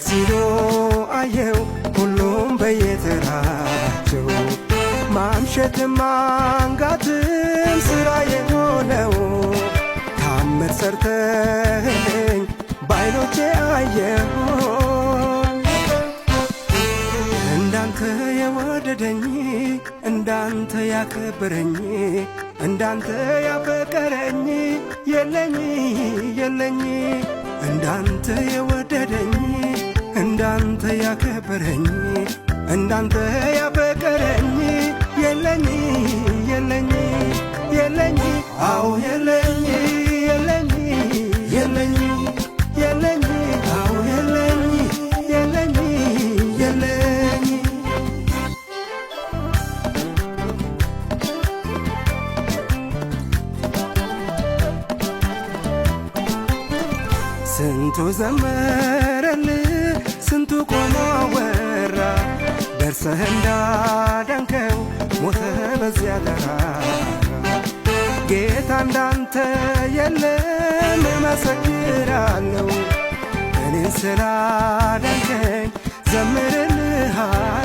ሲሉ አየው ሁሉም በየተራቸው ማምሸትም ማንጋትም ስራዬ ሆነው ታምር ሰርተኸኝ ባይኖቼ አየሁ እንዳንተ የወደደኝ እንዳንተ ያከበረኝ እንዳንተ ያፈቀረኝ የለኝ የለኝ እንዳንተ የወደደኝ እንዳንተ ያከበረኝ እንዳንተ ያፈቀረኝ የለኝ የለኝ የለኝ አዎ የለኝ የለኝ የለኝ የለኝ አዎ የለኝ የለኝ የለኝ ስንቱ ዘመረልህ ስንቱ ቆሞ አወራ ደርሰህ እንዳዳንከው ሞተ በዚያ ተራራ ጌታ እንዳንተ የለም እመሰክራለሁ እኔን ስላዳንከኝ ዘምርልሃለሁ